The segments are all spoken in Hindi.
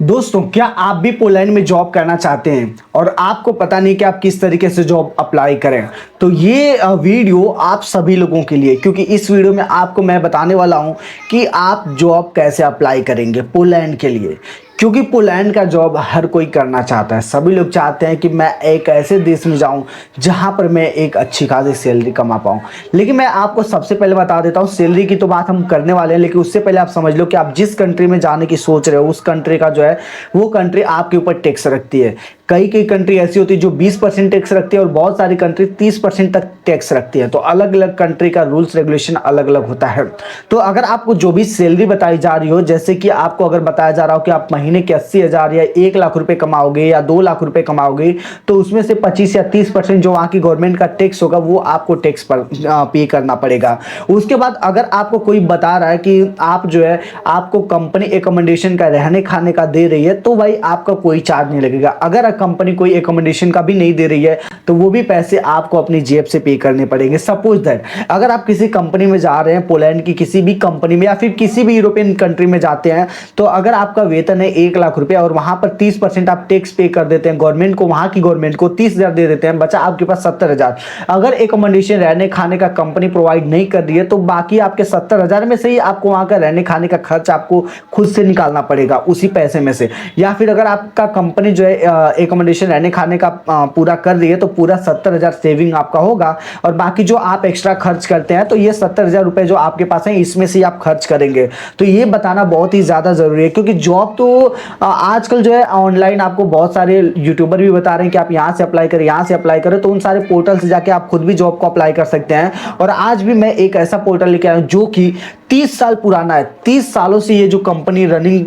दोस्तों, क्या आप भी पोलैंड में जॉब करना चाहते हैं और आपको पता नहीं कि आप किस तरीके से जॉब अप्लाई करें? तो ये वीडियो आप सभी लोगों के लिए, क्योंकि इस वीडियो में आपको मैं बताने वाला हूं कि आप जॉब कैसे अप्लाई करेंगे पोलैंड के लिए। क्योंकि पोलैंड का जॉब हर कोई करना चाहता है। सभी लोग चाहते हैं कि मैं एक ऐसे देश में जाऊं जहां पर मैं एक अच्छी खासी सैलरी कमा पाऊं। लेकिन मैं आपको सबसे पहले बता देता हूं, सैलरी की तो बात हम करने वाले हैं, लेकिन उससे पहले आप समझ लो कि आप जिस कंट्री में जाने की सोच रहे हो उस कंट्री का जो है वो कंट्री आपके ऊपर टैक्स रखती है। कई कई कंट्री ऐसी होती है जो 20% टैक्स रखती है और बहुत सारी कंट्री 30% तक टैक्स रखती है। तो अलग अलग कंट्री का रूल्स रेगुलेशन अलग अलग होता है। तो अगर आपको जो भी सैलरी बताई जा रही हो, जैसे कि आपको अगर बताया जा रहा हो कि आप महीने के 80,000 या 1 लाख रुपए कमाओगे या 2 लाख रुपए कमाओगे, तो उसमें से 25 या 30% जो वहां की गवर्नमेंट का टैक्स होगा वो आपको टैक्स पर पे करना पड़ेगा। उसके बाद अगर आपको कोई बता रहा है कि आप जो है आपको कंपनी एकोमोडेशन का रहने खाने का दे रही है, तो भाई आपका कोई चार्ज नहीं लगेगा। अगर कंपनी कोई एकोमोडेशन का भी नहीं दे रही है तो वो भी पैसे आपको अपनी जेब से पे करने पड़ेंगे। सपोज दैट अगर आप किसी कंपनी में जा रहे हैं, पोलैंड की किसी भी कंपनी में या फिर किसी भी यूरोपियन कंट्री में जाते हैं, तो अगर आपका वेतन है 1 लाख रुपया और वहां पर 30% आप टैक्स पे कर देते हैं गवर्नमेंट को, वहां की गवर्नमेंट को 30,000 दे देते हैं, बचा आपके पास 70,000। अगर एकोमोडेशन रहने खाने का कंपनी प्रोवाइड नहीं कर रही है तो बाकी आपके 70,000 में से ही आपको वहां का रहने खाने का खर्च आपको खुद से निकालना पड़ेगा उसी पैसे में से। या फिर अगर आपका कंपनी जो है एकोमोडेशन रहने खाने का पूरा कर रही है तो पूरा 70,000 सेविंग आपका होगा और बाकी जो आप एक्स्ट्रा खर्च करते हैं तो ये 70,000 रुपए जो आपके पास है इसमें से आप खर्च करेंगे। तो ये बताना बहुत ही ज्यादा जरूरी है, क्योंकि जॉब तो आजकल जो है ऑनलाइन आपको बहुत सारे यूट्यूबर भी बता रहे हैं कि आप यहाँ से अप्लाई करें, यहाँ से अप्लाई करें। तो उन सारे पोर्टल से जाके आप खुद भी जॉब को अप्लाई कर सकते हैं। और आज भी मैं एक ऐसा पोर्टल लेके आया हूं जो कि 30 साल पुराना है। 30 सालों से ये जो कंपनी रनिंग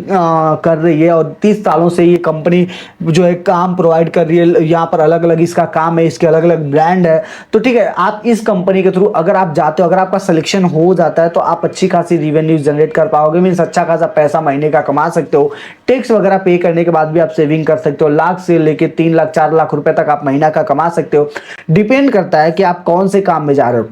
कर रही है और 30 सालों से ये कंपनी जो है काम प्रोवाइड कर रही है। यहाँ पर अलग अलग इसका काम है, इसके अलग अलग ब्रांड है। तो ठीक है, आप इस कंपनी के थ्रू अगर आप जाते हो, अगर आपका सिलेक्शन हो जाता है तो आप अच्छी खासी रिवेन्यू जनरेट कर पाओगे। मीन्स अच्छा खासा पैसा महीने का कमा सकते हो। टैक्स वगैरह पे करने के बाद भी आप सेविंग कर सकते हो। लाख से लेके 3 लाख 4 लाख रुपए तक आप महीना का कमा सकते हो। डिपेंड करता है कि आप कौन से काम में जा रहे हो।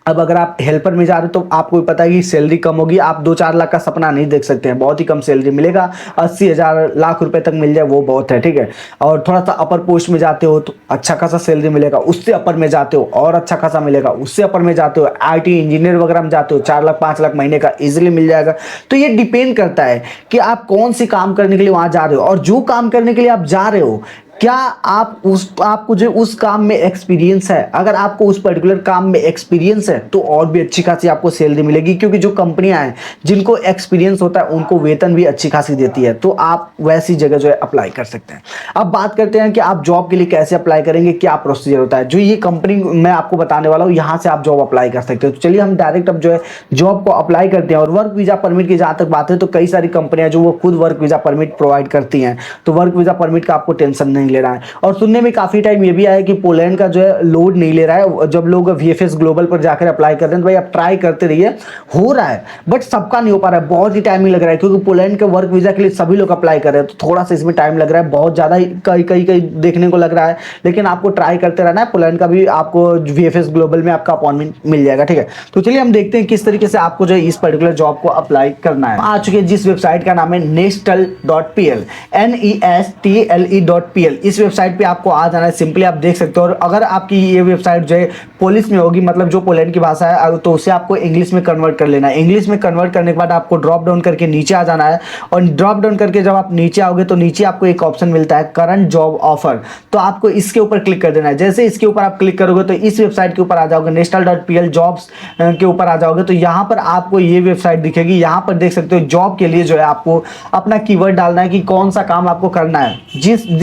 अब अगर आप हेल्पर में जा रहे हो तो आपको पता है कि सैलरी कम होगी, आप 2-4 लाख का सपना नहीं देख सकते हैं, बहुत ही कम सैलरी मिलेगा। 80,000 लाख रुपए तक मिल जाए वो बहुत है, ठीक है। और थोड़ा सा अपर पोस्ट में जाते हो तो अच्छा खासा सैलरी मिलेगा, उससे अपर में जाते हो और अच्छा खासा मिलेगा, उससे अपर में जाते हो IT इंजीनियर वगैरह में जाते हो 4 लाख 5 लाख महीने का इजिली मिल जाएगा। तो ये डिपेंड करता है कि आप कौन सी काम करने के लिए वहां जा रहे हो और जो काम करने के लिए आप जा रहे हो क्या आपको जो उस काम में एक्सपीरियंस है। अगर आपको उस पर्टिकुलर काम में एक्सपीरियंस है तो और भी अच्छी खासी आपको सैलरी मिलेगी, क्योंकि जो कंपनियां हैं जिनको एक्सपीरियंस होता है उनको वेतन भी अच्छी खासी देती है। तो आप वैसी जगह जो है अप्लाई कर सकते हैं। अब बात करते हैं कि आप जॉब के लिए कैसे अप्लाई करेंगे, क्या प्रोसीजर होता है। जो ये कंपनी मैं आपको बताने वाला हूँ यहाँ से आप जॉब अप्लाई कर सकते हो। तो चलिए हम डायरेक्ट अब जो है जॉब को अप्लाई करते हैं। और वर्क वीजा परमिट की जहां तक बात है तो कई सारी कंपनियां जो वो खुद वर्क वीजा परमिट प्रोवाइड करती हैं, तो वर्क वीजा परमिट का आपको टेंशन नहीं ले रहा है। और सुनने में काफी टाइम ये भी आया कि पोलैंड का जो है लोड नहीं ले रहा है। जब लोग VFS ग्लोबल पर जाकर अप्लाई करते हैं तो भाई आप ट्राई करते रहिए, हो रहा है बट सबका नहीं हो पा रहा है, बहुत ही टाइमिंग लग रहा है। क्योंकि पोलैंड के वर्क वीजा के लिए सभी लोग अप्लाई कर रहे हैं तो थोड़ा सा इसमें टाइम लग रहा है, बहुत ज्यादा कई कई कई देखने को लग रहा है। लेकिन आपको ट्राई करते रहना है, पोलैंड का भी आपको VFS ग्लोबल में आपका अपॉइंटमेंट मिल जाएगा, ठीक है। तो चलिए हम देखते हैं किस तरीके से आपको जो है इस पर्टिकुलर जॉब को अप्लाई करना है। आ चुके हैं जिस वेबसाइट का नाम है nestle.pl, nestle.pl। इस वेबसाइट पे आपको आ जाना है, सिंपली आप देख सकते हो। और अगर आपकी ये वेबसाइट जो है पोलिश में होगी, मतलब जो पोलैंड की भाषा है, तो उसे आपको इंग्लिश में कन्वर्ट कर लेना है। इंग्लिश में कन्वर्ट करने के बाद आपको ड्रॉप डाउन करके नीचे आ जाना है। और ड्रॉप डाउन करके जब आप नीचे आओगे तो नीचे आपको एक ऑप्शन मिलता है करंट जॉब ऑफर, तो आपको इसके ऊपर क्लिक कर देना है। जैसे इसके ऊपर आप क्लिक करोगे तो इस वेबसाइट के ऊपर आ जाओगे, nestle.pl जॉब्स के ऊपर आ जाओगे। तो यहाँ पर आपको ये वेबसाइट दिखेगी। यहाँ पर देख सकते हो जॉब के लिए जो है आपको अपना कीवर्ड डालना है कि कौन सा काम आपको करना है।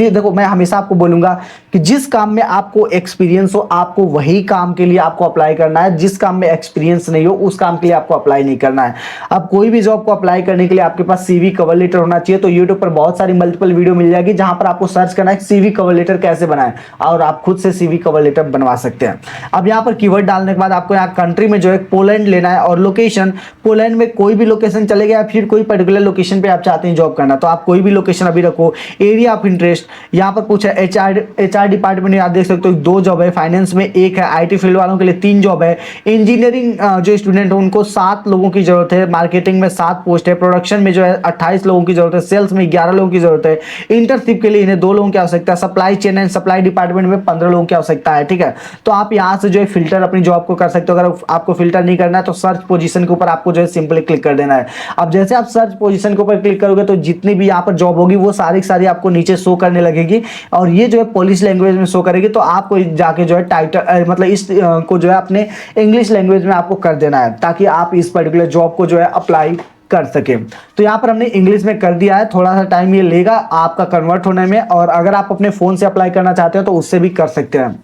देखो मैं हमेशा आपको बोलूंगा कि जिस काम में आपको एक्सपीरियंस हो आपको वही काम के लिए आपको अप्लाई करना है। जिस काम में एक्सपीरियंस नहीं हो उस काम के लिए आपको अप्लाई नहीं करना है। अब कोई भी जॉब को अप्लाई करने के लिए आपके पास CV कवर लेटर होना चाहिए। तो YouTube पर बहुत सारी मल्टीपल वीडियो मिल जाएगी जहां पर आपको सर्च करना है CV कवर लेटर कैसे बनाएं और आप खुद से CV कवर लेटर बनवा सकते हैं। अब यहाँ पर कीवर्ड डालने के बाद आपको यहाँ कंट्री में जो है पोलैंड लेना है और लोकेशन पोलैंड में कोई भी लोकेशन चलेगा या फिर कोई पर्टिकुलर लोकेशन पे आप चाहते हैं जॉब करना तो आप कोई भी लोकेशन अभी रखो। एरिया ऑफ इंटरेस्ट, यहाँ यहाँ पर पूछा HR डिपार्टमेंट में आप देख सकते हो 2 जॉब है, फाइनेंस में 1 है, IT फील्ड वालों के लिए 3 जॉब है, इंजीनियरिंग जो स्टूडेंट है उनको 7 लोगों की जरूरत है, मार्केटिंग में 7 पोस्ट है, प्रोडक्शन में जो है 28 लोगों की जरूरत है, सेल्स में 11 लोगों की जरूरत है, इंटर्नशिप के लिए इन्हें 2 लोगों की आवश्यकता है, supply chain and supply department में 15 लोगों की आवश्यकता है। ठीक है, तो आप यहाँ से जो है फिल्टर अपनी जॉब को कर सकते हो। अगर आपको फिल्टर नहीं करना है तो सर्च पोजीशन के ऊपर आपको जो है सिंपली क्लिक कर देना है। अब जैसे आप सर्च पोजीशन के ऊपर क्लिक करोगे तो जितनी भी यहाँ पर जॉब होगी वो सारी की सारी आपको नीचे शो करने लगेगी, और ये जो है पोलिश लैंग्वेज में शो करेगी। तो आपको जाके जो है टाइटल मतलब इस को जो है अपने इंग्लिश लैंग्वेज में आपको कर देना है, ताकि आप इस पर्टिकुलर जॉब को जो है अप्लाई कर सके। तो यहाँ पर हमने इंग्लिश में कर दिया है, थोड़ा सा टाइम ये लेगा आपका कन्वर्ट होने में, और अगर आप अपने फोन से अप्लाई करना चाहते हो तो उससे भी कर सकते हैं।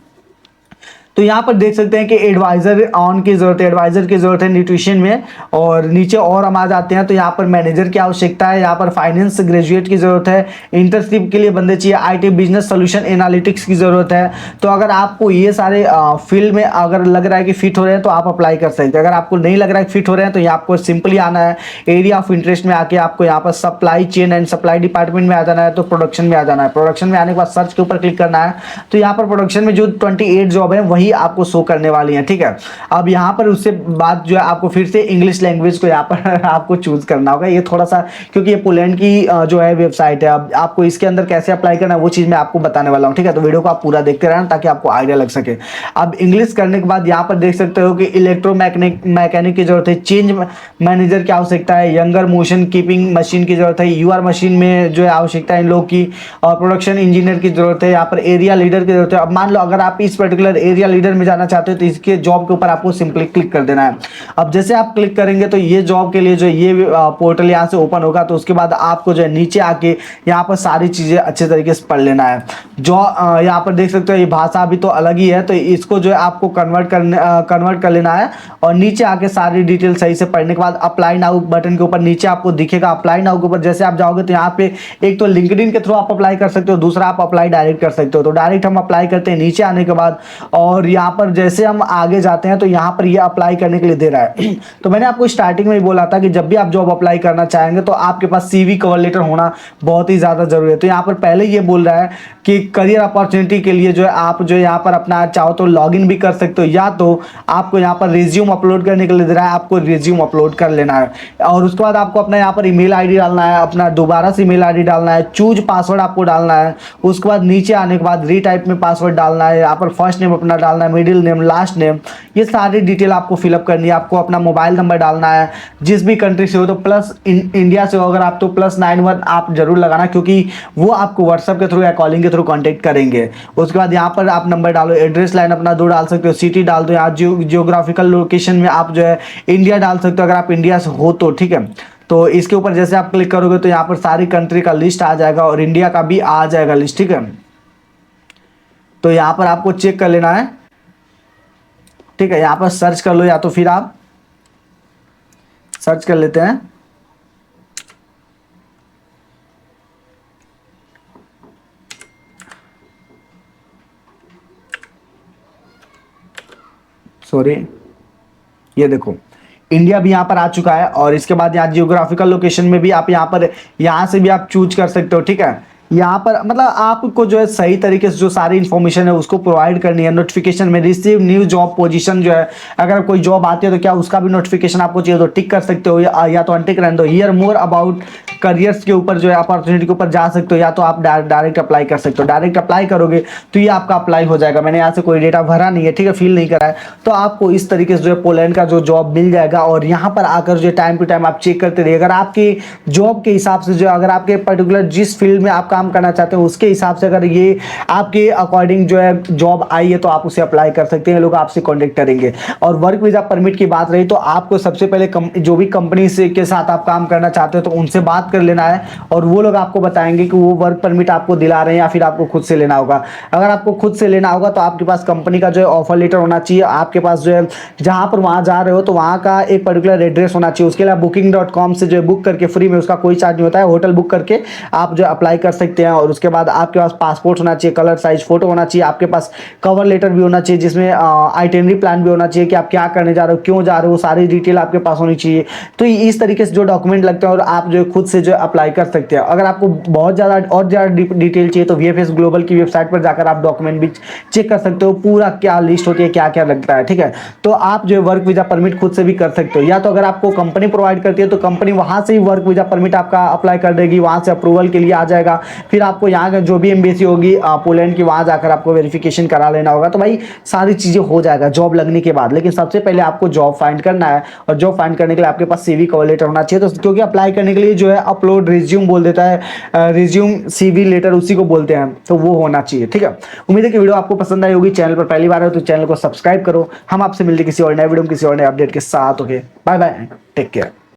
तो यहाँ पर देख सकते हैं कि एडवाइजर ऑन की जरूरत है, एडवाइजर की जरूरत है न्यूट्रिशन में, और नीचे और हम आ जाते हैं तो यहाँ पर मैनेजर की आवश्यकता है, यहाँ पर फाइनेंस ग्रेजुएट की जरूरत है, इंटर्नशिप के लिए बंदे चाहिए, IT बिजनेस सोल्यूशन एनालिटिक्स की जरूरत है। तो अगर आपको ये सारे फील्ड में अगर लग रहा है कि फिट हो रहे हैं तो आप अप्लाई कर सकते हैं। अगर आपको नहीं लग रहा है कि फिट हो रहे हैं तो यहाँ आपको सिंपली आना है, एरिया ऑफ इंटरेस्ट में आके आपको यहाँ पर supply chain and supply department में आ जाना है, तो प्रोडक्शन में आ जाना है। प्रोडक्शन में आने के बाद सर्च के ऊपर क्लिक करना है, तो यहाँ पर प्रोडक्शन में जो 28 जॉब है वही आपको शो करने वाली है। ठीक है, अब यहाँ पर उससे बाद जो है आपको फिर से इंग्लिश लैंग्वेज को यहाँ पर आपको चूज करना होगा। ये थोड़ा सा, क्योंकि ये पोलैंड की जो है वेबसाइट है, अब आपको इसके अंदर कैसे अप्लाई करना है वो चीज मैं आपको बताने वाला हूँ। ठीक है, तो वीडियो को आप पूरा देखते रहना ताकि आपको आइडिया लग सके। अब इंग्लिश करने के बाद यहाँ पर देख सकते हो कि मैकेनिक की जरूरत है, चेंज मैनेजर की आवश्यकता है, यंगर मोशन कीपिंग मशीन की जरूरत है, UR मशीन में जो है आवश्यकता है इन लोग की, और प्रोडक्शन इंजीनियर की जरूरत है, यहाँ पर एरिया लीडर की जरूरत है। अब मान लो अगर आप इस पर्टिकुलर एरिया लीडर में जाना चाहते हो तो इसके जॉब के ऊपर आपको सिंपली क्लिक कर देना है। अब जैसे आप क्लिक करेंगे तो ये जॉब के लिए जो ये पोर्टल यहाँ से ओपन होगा, तो उसके बाद आपको जो है नीचे आके यहाँ पर सारी चीजें अच्छे तरीके से पढ़ लेना है। जो यहाँ पर देख सकते हो ये भाषा भी तो अलग ही है, तो इसको जो है आपको कन्वर्ट कर लेना है, और नीचे आके सारी डिटेल सही से पढ़ने के बाद अप्लाई नाउ बटन के ऊपर नीचे आपको दिखेगा। अप्लाई नाउ के ऊपर जैसे आप जाओगे तो यहाँ पे एक तो लिंक्डइन के थ्रू आप अप्लाई कर सकते हो, दूसरा आप अप्लाई डायरेक्ट कर सकते हो। तो डायरेक्ट हम अप्लाई करते हैं नीचे आने के बाद, और यहाँ पर जैसे हम आगे जाते हैं तो यहाँ पर ये अप्लाई करने के लिए दे रहा है। तो मैंने आपको स्टार्टिंग में ही बोला था कि जब भी आप जॉब अप्लाई करना चाहेंगे तो आपके पास CV कवर लेटर होना बहुत ही ज़्यादा जरूरी है। तो यहाँ पर पहले ये बोल रहा है कि करियर अपॉर्चुनिटी के लिए जो है आप जो यहाँ पर अपना चाहो तो लॉगिन भी कर सकते हो, या तो आपको यहाँ पर रिज्यूम अपलोड करने के लिए दे रहा है, आपको रिज्यूम अपलोड कर लेना है। और उसके बाद आपको अपना यहाँ पर ईमेल ID डालना है, अपना दोबारा से ईमेल ID डालना है, चूज पासवर्ड आपको डालना है। उसके बाद नीचे आने के बाद रीटाइप में पासवर्ड डालना है, यहाँ पर फर्स्ट नेम अपना डालना है, मिडिल नेम, लास्ट नेम, ये सारी डिटेल आपको फिलअप करनी है। आपको अपना मोबाइल नंबर डालना है, जिस भी कंट्री से हो, तो प्लस इंडिया से हो अगर आप तो +91 आप जरूर लगाना, क्योंकि वो आपको व्हाट्सएप के थ्रू या कॉलिंग के थ्रू कांटेक्ट करेंगे। उसके बाद यहाँ पर आप नंबर डालो, एड्रेस लाइन अपना 2 डाल सकते हो, सिटी डाल दो, यहाँ जियोग्राफिकल लोकेशन में आप जो है इंडिया डाल सकते हो अगर आप इंडिया से हो तो। ठीक है, तो इसके ऊपर जैसे आप क्लिक करोगे तो यहाँ पर सारी कंट्री का लिस्ट आ जाएगा, और इंडिया का भी आ जाएगा लिस्ट। ठीक है, तो यहाँ पर आपको चेक कर लेना है। ठीक है, यहाँ पर सर्च कर लो, या तो फिर आप सर्च कर लेते हैं। सॉरी, ये देखो इंडिया भी यहाँ पर आ चुका है, और इसके बाद यहाँ जियोग्राफिकल लोकेशन में भी आप यहाँ से भी आप चूज कर सकते हो। ठीक है, यहाँ पर मतलब आपको जो है सही तरीके से जो सारी इन्फॉर्मेशन है उसको प्रोवाइड करनी है। नोटिफिकेशन में रिसीव न्यू जॉब पोजीशन जो है, अगर कोई जॉब आती है तो क्या उसका भी नोटिफिकेशन आपको चाहिए तो टिक कर सकते हो, या तो अनटिक रहने दो। हियर मोर अबाउट करियर्स के ऊपर जो है अपॉर्चुनिटी के ऊपर जा सकते हो, या तो आप डायरेक्ट अप्लाई कर सकते हो। डायरेक्ट अप्लाई करोगे तो ये आपका अप्लाई हो जाएगा। मैंने यहाँ से कोई डेटा भरा नहीं है, ठीक है, फिल नहीं करा है, तो आपको इस तरीके से जो है पोलैंड का जो जॉब मिल जाएगा। और यहाँ पर आकर जो टाइम टू टाइम आप चेक करते रहिए, अगर आपकी जॉब के हिसाब से जो अगर आपके पर्टिकुलर जिस फील्ड में आप काम करना चाहते हैं उसके हिसाब से अगर ये आपके अकॉर्डिंग जो है जॉब आई है तो आप उसे अप्लाई कर सकते हैं, लोग आपसे कॉन्टेक्ट करेंगे। और वर्क वीजा परमिट की बात रही तो आपको सबसे पहले जो भी कंपनी से के साथ आप काम करना चाहते हो तो उनसे बात कर लेना है, और वो लोग आपको बताएंगे कि वो वर्क परमिट आपको दिला रहे हैं या फिर आपको खुद से लेना होगा। अगर आपको खुद से लेना होगा तो आपके पास कंपनी का जो है ऑफर लेटर होना चाहिए, आपके पास जो है जहां पर वहां जा रहे हो तो वहां का एक पर्टिकुलर एड्रेस होना चाहिए। उसके लिए booking.com से जो है बुक करके फ्री में, उसका कोई चार्ज नहीं होता है, होटल बुक करके आप जो अप्लाई कर सकते हैं। और उसके बाद आपके पास पासपोर्ट होना चाहिए, कलर साइज फोटो होना चाहिए, आपके पास कवर लेटर भी होना चाहिए जिसमें आइटिनरी प्लान भी होना चाहिए कि आप क्या करने जा रहे हो, क्यों जा रहे हो, सारी डिटेल आपके पास होनी चाहिए। तो इस तरीके से जो डॉक्यूमेंट लगते हैं और आप जो खुद से जो अप्लाई कर सकते हैं। अगर आपको बहुत ज़्यादा और ज़्यादा डिटेल चाहिए तो VFS ग्लोबल की वेबसाइट पर जाकर आप डॉक्यूमेंट भी चेक कर सकते हो, पूरा क्या लिस्ट होती है, क्या क्या लगता है, ठीक है। तो आप जो वर्क वीजा परमिट खुद से भी कर सकते हो, या तो अगर आपको कंपनी प्रोवाइड करती है तो कंपनी वहां से ही वर्क वीजा परमिट आपका अप्लाई कर देगी, वहां से अप्रूवल के लिए आ जाएगा। फिर आपको यहाँ का जो भी एम्बेसी होगी पोलैंड की, वहां जाकर आपको वेरिफिकेशन करा लेना होगा। तो भाई सारी चीजें हो जाएगा जॉब लगने के बाद। लेकिन सबसे पहले आपको जॉब फाइंड करना है, और जॉब फाइंड करने के लिए आपके पास CV कवर लेटर होना चाहिए। तो क्योंकि अप्लाई करने के लिए जो है अपलोड रिज्यूम बोल देता है, रिज्यूम CV लेटर उसी को बोलते हैं, तो वो होना चाहिए, ठीक है। उम्मीद है कि वीडियो आपको पसंद आई होगी। चैनल पर पहली बार हो तो चैनल को सब्सक्राइब करो। हम आपसे मिलते किसी और नए वीडियो में किसी और नए अपडेट के साथ। Okay, bye bye, take care.